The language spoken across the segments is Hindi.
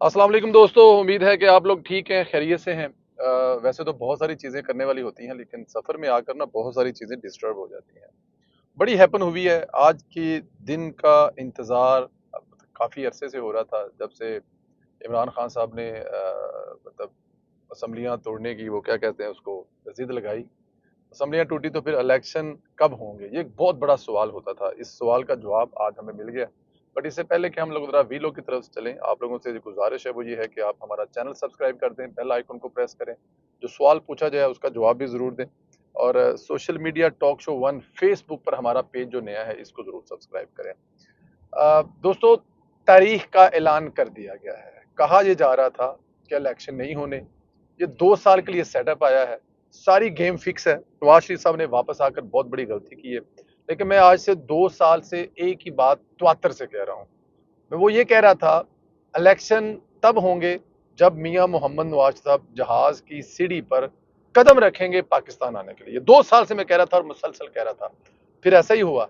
अस्सलाम वालेकुम दोस्तों, उम्मीद है कि आप लोग ठीक हैं, खैरियत से हैं। वैसे तो बहुत सारी चीज़ें करने वाली होती हैं, लेकिन सफ़र में आकर ना बहुत सारी चीज़ें डिस्टर्ब हो जाती हैं। बड़ी हैपन हुई है, आज के दिन का इंतज़ार काफ़ी अरसे से हो रहा था, जब से इमरान खान साहब ने मतलब असम्बलियाँ तोड़ने की वो क्या कहते हैं उसको ज़िद लगाई। असम्बलियाँ टूटी तो फिर इलेक्शन कब होंगे? ये एक बहुत बड़ा सवाल होता था। इस सवाल का जवाब आज हमें मिल गया। बट इससे पहले कि हम लोग ज़रा वीलो की तरफ चलें, आप लोगों से जो गुज़ारिश है वो ये है कि आप हमारा चैनल सब्सक्राइब कर दें, बेल आइकन को प्रेस करें। जो सवाल पूछा जाए उसका जवाब भी ज़रूर दें। और social media talk show 1 Facebook पर हमारा पेज जो नया है इसको ज़रूर सब्सक्राइब करें। दोस्तों, तारीख का ऐलान कर दिया गया है। कहा ये जा रहा था कि इलेक्शन नहीं होने। ये 2 साल के लिए सेटअप आया है। सारी गेम फिक्स है। नवाज शरीफ साहब ने वापस आकर बहुत बड़ी गलती की है। लेकिन मैं आज से 2 साल से एक ही बात त्वात्तर से कह रहा हूँ। मैं वो ये कह रहा था, इलेक्शन तब होंगे जब मियाँ मोहम्मद नवाज साहब जहाज की सीढ़ी पर कदम रखेंगे पाकिस्तान आने के लिए। 2 साल से मैं कह रहा था और मुसलसल कह रहा था। फिर ऐसा ही हुआ।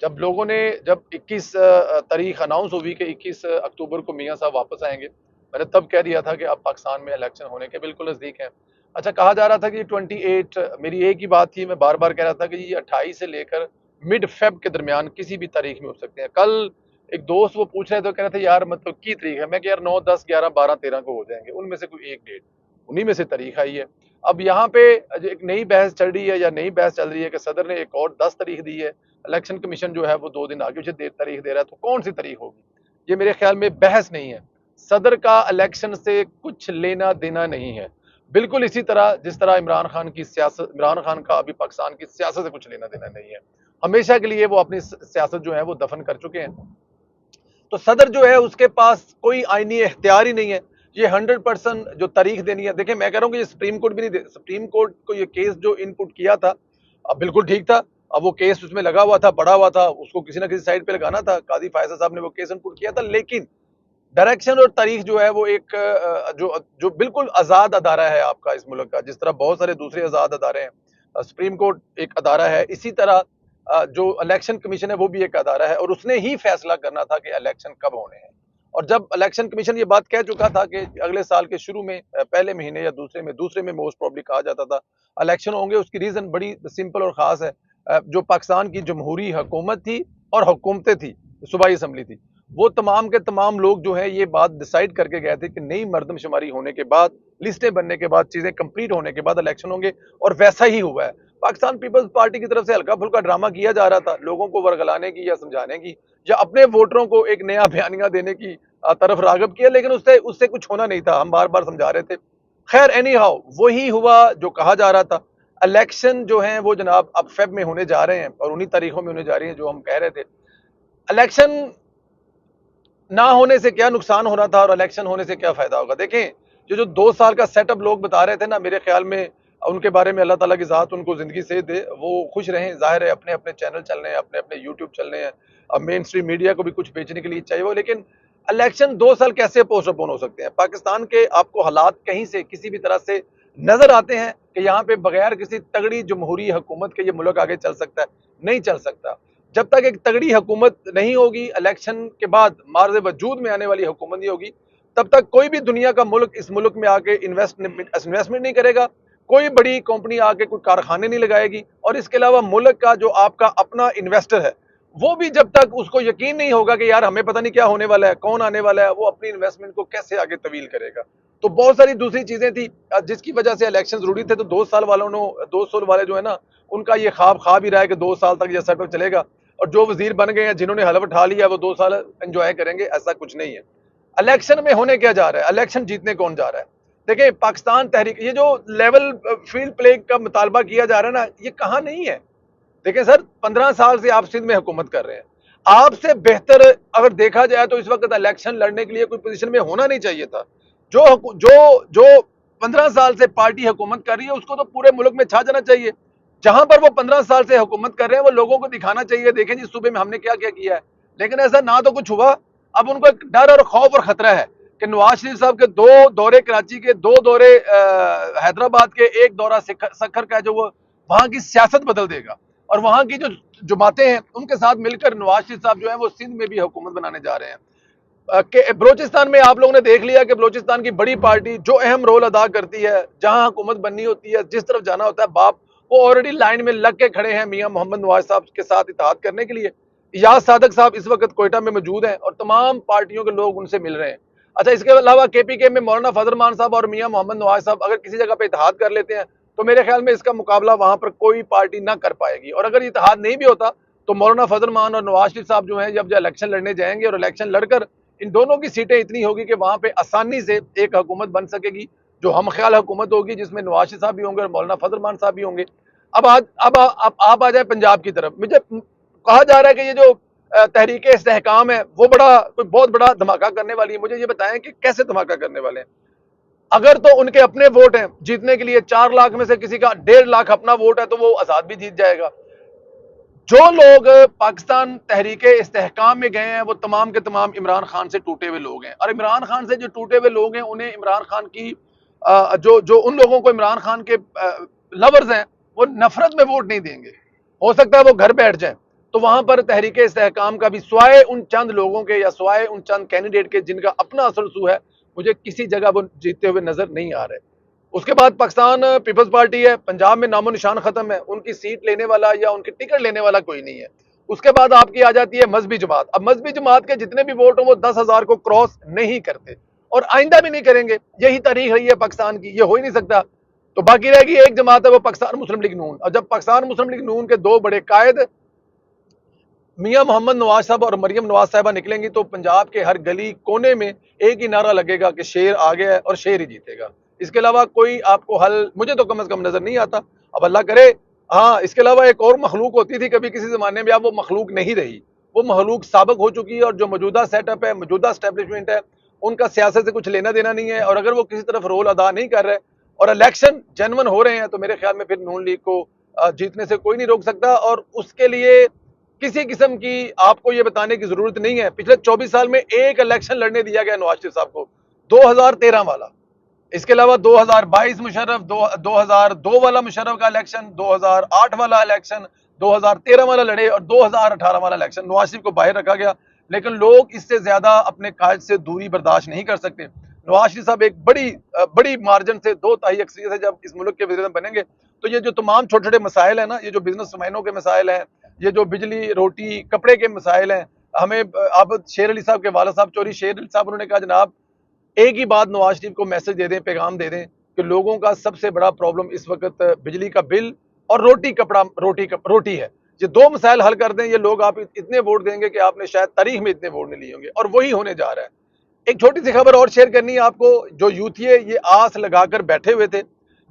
जब लोगों ने जब 21 तारीख अनाउंस हुई कि 21 अक्टूबर को मियाँ साहब वापस आएंगे, मैंने तब कह दिया था कि अब पाकिस्तान में इलेक्शन होने के बिल्कुल नज़दीक हैं। अच्छा, कहा जा रहा था कि 28, मेरी एक ही बात थी, मैं बार-बार कह रहा था कि ये 28 से लेकर मिड फ़ेब के दरमियान किसी भी तारीख में हो सकते हैं। कल एक दोस्त वो पूछ रहे थे, कह रहे थे यार मतलब की तारीख है? मैं कहा यार 9, 10, 11, 12, 13 को हो जाएँगे, उनमें से कोई एक डेट, उन्हीं में से तारीख आई है। अब यहाँ पे एक नई बहस चल रही है या नई बहस चल रही है कि सदर ने एक और 10 तारीख दी है, इलेक्शन कमीशन जो है वो 2 दिन आगे उसे तारीख दे रहा है, तो कौन सी तारीख होगी? ये मेरे ख्याल में बहस नहीं है। सदर का इलेक्शन से कुछ लेना देना नहीं है। बिल्कुल इसी तरह जिस तरह इमरान खान का अभी पाकिस्तान की सियासत से कुछ लेना देना नहीं है। हमेशा के लिए वो अपनी सियासत जो है वो दफन कर चुके हैं। तो सदर जो है उसके पास कोई आईनी इख्तियार ही नहीं है। ये 100% जो तारीख देनी है, देखिए मैं कह रहा हूँ कि ये सुप्रीम कोर्ट भी नहीं दे, सुप्रीम कोर्ट को ये केस जो इनपुट किया था, अब बिल्कुल ठीक था। अब वो केस उसमें लगा हुआ था, पड़ा हुआ था, उसको किसी ना किसी साइड पे लगाना था। काजी फैसल साहब ने वो केस इनपुट किया था, लेकिन डायरेक्शन और तारीख जो है वो एक जो जो बिल्कुल आज़ाद अदारा है आपका इस मुल्क का, जिस तरह बहुत सारे दूसरे आज़ाद अदारे हैं। सुप्रीम कोर्ट एक अदारा है, इसी तरह जो इलेक्शन कमीशन है वो भी एक अदारा है, और उसने ही फैसला करना था कि इलेक्शन कब होने हैं। और जब इलेक्शन कमीशन ये बात कह चुका था कि अगले साल के शुरू में, पहले महीने या दूसरे में मोस्ट प्रोबेबली कहा जाता था इलेक्शन होंगे, उसकी रीजन बड़ी सिंपल और खास है। जो पाकिस्तान की जमहूरी हुकूमत थी और हुकूमतें थी, सूबाई असम्बली थी, वो तमाम के तमाम लोग जो है ये बात डिसाइड करके गए थे कि नई मर्दमशुमारी होने के बाद, लिस्टें बनने के बाद, चीजें कंप्लीट होने के बाद इलेक्शन होंगे, और वैसा ही हुआ है। पाकिस्तान पीपल्स पार्टी की तरफ से हल्का फुल्का ड्रामा किया जा रहा था, लोगों को वर्गलाने की या समझाने की, या अपने वोटरों को एक नया बयानिया देने की तरफ रागब किया, लेकिन उससे उससे कुछ होना नहीं था। हम बार बार समझा रहे थे। खैर, एनी हाउ वही हुआ जो कहा जा रहा था। इलेक्शन जो है वो जनाब अब फेब में होने जा रहे हैं, और उन्हीं तारीखों में होने जा रही है जो हम कह रहे थे। इलेक्शन ना होने से क्या नुकसान हो रहा था और इलेक्शन होने से क्या फायदा होगा? देखें, ये जो 2 साल का सेटअप लोग बता रहे थे ना, मेरे ख्याल में उनके बारे में अल्लाह ताला की ज़ात उनको ज़िंदगी सेहत दे, वो खुश रहें। ज़ाहिर है अपने-अपने चैनल चल रहे हैं, अपने-अपने यूट्यूब चल रहे हैं। अब मेन स्ट्रीम मीडिया को भी कुछ बेचने के लिए चाहिए वो, लेकिन इलेक्शन 2 साल कैसे पोस्टपोन हो सकते हैं? पाकिस्तान के आपको हालात कहीं से किसी भी तरह से नज़र आते हैं कि यहाँ पे बगैर किसी तगड़ी जमहूरी हुकूमत के ये मुल्क आगे चल सकता है? नहीं चल सकता। जब तक एक तगड़ी हुकूमत नहीं होगी, इलेक्शन के बाद मार्ज़ वजूद में आने वाली हुकूमत नहीं होगी, तब तक कोई भी दुनिया का मुल्क इस मुल्क में आके इन्वेस्टमेंट नहीं करेगा, कोई बड़ी कंपनी आके कोई कारखाने नहीं लगाएगी, और इसके अलावा मुल्क का जो आपका अपना इन्वेस्टर है, वो भी जब तक उसको यकीन नहीं होगा कि यार हमें पता नहीं क्या होने वाला है, कौन आने वाला है, वो अपनी इन्वेस्टमेंट को कैसे आगे तवील करेगा। तो बहुत सारी दूसरी चीजें थी जिसकी वजह से इलेक्शन जरूरी थे। तो 2 साल वालों ने, 2 साल वाले जो है ना, उनका ये ख्वाब ही रहा है कि 2 साल तक ये सेटअप चलेगा, और जो वजीर बन गए हैं, जिन्होंने हलफ उठा लिया, वो 2 साल एंजॉय करेंगे। ऐसा कुछ नहीं है। इलेक्शन में होने क्या जा रहा है, इलेक्शन जीतने कौन जा रहा है? देखिए, पाकिस्तान तहरीक, ये जो लेवल फील्ड प्ले का मुतालबा किया जा रहा है ना, ये कहाँ नहीं है। देखिए सर, 15 साल से आप सिंध में हुकूमत कर रहे हैं। आपसे बेहतर अगर देखा जाए तो इस वक्त इलेक्शन लड़ने के लिए कोई पोजीशन में होना नहीं चाहिए था। जो जो जो 15 साल से पार्टी हुकूमत कर रही है, उसको तो पूरे मुल्क में छा जाना चाहिए। जहां पर वो 15 साल से हुकूमत कर रहे हैं, वो लोगों को दिखाना चाहिए, देखें जी सूबे में हमने क्या क्या किया है। लेकिन ऐसा ना तो कुछ हुआ। अब उनको एक डर और खौफ और खतरा है कि नवाज शरीफ साहब के 2 दौरे कराची के, 2 दौरे हैदराबाद के, एक दौरा सखर का, जो वो वहां की सियासत बदल देगा, और वहां की जो जमातें हैं उनके साथ मिलकर नवाज शरीफ साहब जो है वो सिंध में भी हुकूमत बनाने जा रहे हैं। बलोचिस्तान में आप लोगों ने देख लिया कि बलोचिस्तान की बड़ी पार्टी जो अहम रोल अदा करती है, जहां हुकूमत बननी होती है, जिस तरफ जाना होता है बाप, वो ऑलरेडी लाइन में लग के खड़े हैं मियां मोहम्मद नवाज साहब के साथ इत्तेहाद करने के लिए। याद सादक साहब इस वक्त कोयटा में मौजूद हैं और तमाम पार्टियों के लोग उनसे मिल रहे हैं। अच्छा, इसके अलावा केपीके में मौलाना फजल मान साहब और मियां मोहम्मद नवाज साहब अगर किसी जगह पे इत्तेहाद कर लेते हैं तो मेरे ख्याल में इसका मुकाबला वहां पर कोई पार्टी ना कर पाएगी। और अगर इत्तेहाद नहीं भी होता तो मौलाना फजल मान और नवाज शरीफ साहब जो हैं जब इलेक्शन लड़ने जाएंगे और इलेक्शन लड़कर इन दोनों की सीटें इतनी होगी कि वहां पे आसानी से एक हुकूमत बन सकेगी, जो हम ख्याल हुकूमत होगी, जिसमें नवाज शरीफ साहब भी होंगे और मौलाना फजल मान साहब भी होंगे। अब आप आ जाए पंजाब की तरफ। मुझे कहा जा रहा है कि ये जो तहरीक इस्तेहकाम है वो कोई बहुत बड़ा धमाका करने वाली है। मुझे ये बताएं कि कैसे धमाका करने वाले हैं। अगर तो उनके अपने वोट हैं जीतने के लिए, 4 लाख में से किसी का 1.5 लाख अपना वोट है तो वो आजाद भी जीत जाएगा। जो लोग पाकिस्तान तहरीक इस्तेहकाम में गए हैं वो तमाम के तमाम इमरान खान से टूटे हुए लोग हैं, और इमरान खान से जो टूटे हुए लोग हैं उन्हें इमरान खान की जो जो उन लोगों को इमरान खान के लवर्स हैं वो नफरत में वोट नहीं देंगे। हो सकता है वो घर बैठ जाए। तो वहां पर तहरीक इस्तेहकाम का भी स्वाय उन चंद लोगों के या स्वाय उन चंद कैंडिडेट के जिनका अपना असर सू है, मुझे किसी जगह वो जीतते हुए नजर नहीं आ रहे। उसके बाद पाकिस्तान पीपल्स पार्टी है, पंजाब में नामो निशान खत्म है, उनकी सीट लेने वाला या उनकी टिकट लेने वाला कोई नहीं है। उसके बाद आपकी आ जाती है मजहबी जमात। अब मजहबी जमात के जितने भी वोट हो वो 10,000 को क्रॉस नहीं करते और आइंदा भी नहीं करेंगे। यही तारीख रही है पाकिस्तान की, ये हो ही नहीं सकता। तो बाकी रहेगी एक जमात है, वो पाकिस्तान मुस्लिम लीग नून। और जब पाकिस्तान मुस्लिम लीग नून के दो बड़े कायद मियां मोहम्मद नवाज साहब और मरियम नवाज साहबा निकलेंगी तो पंजाब के हर गली कोने में एक ही नारा लगेगा कि शेर आ गया है और शेर ही जीतेगा। इसके अलावा कोई आपको हल मुझे तो कम से कम नजर नहीं आता। अब अल्लाह करे, हाँ, इसके अलावा एक और मखलूक होती थी कभी किसी जमाने में, अब वो मखलूक नहीं रही, वो मखलूक साबिक हो चुकी है। और जो मौजूदा सेटअप है, मौजूदा स्टैब्लिशमेंट है, उनका सियासत से कुछ लेना देना नहीं है। और अगर वो किसी तरफ रोल अदा नहीं कर रहे और इलेक्शन जेन्युइन हो रहे हैं तो मेरे ख्याल में फिर नून लीग को जीतने से कोई नहीं रोक सकता। और उसके लिए किसी किस्म की आपको ये बताने की जरूरत नहीं है। पिछले 24 साल में एक इलेक्शन लड़ने दिया गया नवाज शरीफ साहब को, 2013 वाला। इसके अलावा 2022 मुशर्रफ, 2002 वाला मुशर्रफ का इलेक्शन, 2008 वाला इलेक्शन, 2013 वाला लड़े और 2018 वाला इलेक्शन नवाज शरीफ को बाहर रखा गया। लेकिन लोग इससे ज्यादा अपने कायद से दूरी बर्दाश्त नहीं कर सकते। नवाज शरीफ साहब एक बड़ी मार्जिन से 2/3 अक्सरियत से जब इस मुल्क के वज़ीर बनेंगे तो ये जो तमाम छोटे छोटे मसाइल है ना, ये जो बिजनेस मैनों के मसाइल हैं, ये जो बिजली रोटी कपड़े के मसाइल हैं, हमें अब शेर अली साहब के वाला साहब चौधरी शेर अली साहब उन्होंने कहा जनाब एक ही बात नवाज शरीफ को मैसेज दे दें, पैगाम दे दें कि लोगों का सबसे बड़ा प्रॉब्लम इस वक्त बिजली का बिल और रोटी है। ये दो मसाइल हल कर दें, ये लोग आप इतने वोट देंगे कि आपने शायद तारीख में इतने वोट नहीं लिए होंगे। और वही होने जा रहा है। एक छोटी सी खबर और शेयर करनी है आपको। जो यूथिये ये आस लगाकर बैठे हुए थे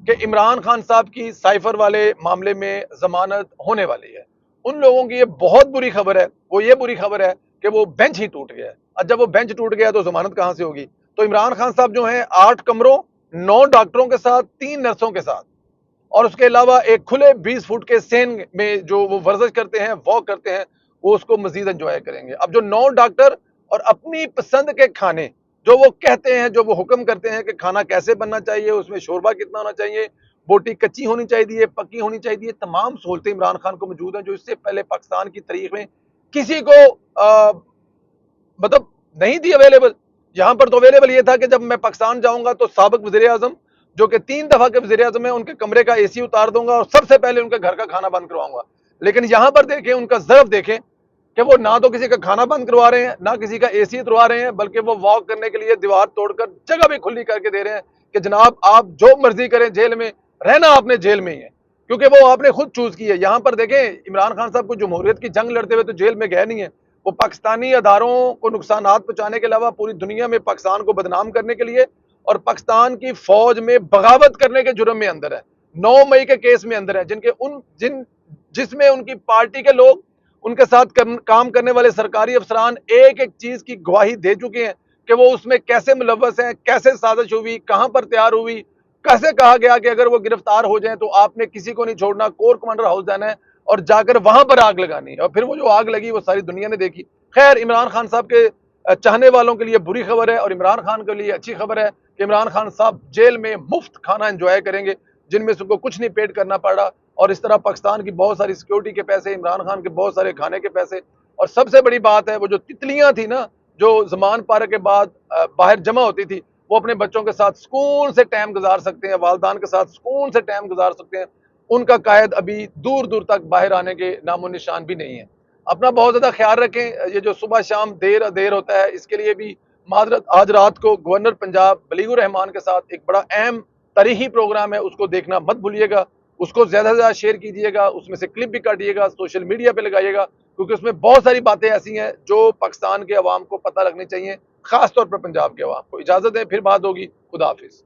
कि इमरान खान साहब की साइफर वाले मामले में जमानत होने वाली है, उन लोगों की ये बहुत बुरी खबर है। वो ये बुरी खबर है कि वो बेंच ही टूट गया है। और जब वो बेंच टूट गया तो जमानत कहां से होगी। तो इमरान खान साहब जो हैं 8 कमरों, 9 डॉक्टरों के साथ, 3 नर्सों के साथ और उसके अलावा एक खुले 20 फुट के सेन में जो वो वर्जिश करते हैं, वॉक करते हैं, वो उसको मजीद एंजॉय करेंगे। अब जो 9 डॉक्टर और अपनी पसंद के खाने जो वो कहते हैं, जो वो हुक्म करते हैं कि खाना कैसे बनना चाहिए, उसमें शोरबा कितना होना चाहिए, बोटी कच्ची होनी चाहिए, पक्की होनी चाहिए, तमाम सहूलतें इमरान खान को मौजूद हैं जो इससे पहले पाकिस्तान की तारीख में किसी को मतलब नहीं थी अवेलेबल। यहां पर तो अवेलेबल ये था कि जब मैं पाकिस्तान जाऊंगा तो साबिक वजीर आजम जो कि 3 दफा के वजीर आजम है, उनके कमरे का एसी उतार दूंगा और सबसे पहले उनके घर का खाना बंद करवाऊंगा। लेकिन यहां पर देखें, उनका ज़र्फ देखें कि वो ना तो किसी का खाना बंद करवा रहे हैं, ना किसी का एसी उतरवा रहे हैं, बल्कि वो वॉक करने के लिए दीवार तोड़कर जगह भी खुली करके दे रहे हैं कि जनाब आप जो मर्जी करें, जेल में रहना आपने जेल में ही है, क्योंकि वो आपने खुद चूज की है। यहां पर देखें, इमरान खान साहब को जमहूरियत की जंग लड़ते हुए तो जेल में गए नहीं है, वो पाकिस्तानी अदारों को नुकसान पहुंचाने के अलावा पूरी दुनिया में पाकिस्तान को बदनाम करने के लिए और पाकिस्तान की फौज में बगावत करने के जुर्म में अंदर है। 9 मई के केस में अंदर है, जिसमें उनकी पार्टी के लोग, उनके साथ काम करने वाले सरकारी अफसरान एक एक चीज की गवाही दे चुके हैं कि वो उसमें कैसे मुलव्वस हैं, कैसे साजिश हुई, कहां पर तैयार हुई, कैसे कहा गया कि अगर वो गिरफ्तार हो जाए तो आपने किसी को नहीं छोड़ना, कोर कमांडर हाउस जाना है और जाकर वहां पर आग लगानी है। और फिर वो जो आग लगी वो सारी दुनिया ने देखी। खैर, इमरान खान साहब के चाहने वालों के लिए बुरी खबर है और इमरान खान के लिए अच्छी खबर है कि इमरान खान साहब जेल में मुफ्त खाना एंजॉय करेंगे, जिनमें से उनको कुछ नहीं पेड करना पड़ा। और इस तरह पाकिस्तान की बहुत सारी सिक्योरिटी के पैसे, इमरान खान के बहुत सारे खाने के पैसे, और सबसे बड़ी बात है वो जो तितलियां थी ना, जो ज़मान पारा के बाद बाहर जमा होती थी, वो अपने बच्चों के साथ सुकून से टाइम गुजार सकते हैं, वालदान के साथ सुकून से टाइम गुजार सकते हैं। उनका कायद अभी दूर-दूर तक बाहर आने के नामो-निशान भी नहीं है। अपना बहुत ज़्यादा ख्याल रखें। ये जो सुबह-शाम देर होता है, इसके लिए भी माज़रत। आज रात को गवर्नर पंजाब बलीगुर रहमान के साथ एक बड़ा अहम तारीखी प्रोग्राम है, उसको देखना मत भूलिएगा। उसको ज़्यादा से ज़्यादा शेयर कीजिएगा, उसमें से क्लिप भी काटिएगा, सोशल मीडिया पे लगाइएगा, क्योंकि उसमें बहुत सारी बातें ऐसी हैं जो पाकिस्तान के अवाम को पता लगनी चाहिए, ख़ास तौर पर पंजाब के अवाम को। इजाज़त दें, फिर बात होगी। खुदा हाफ़िज़।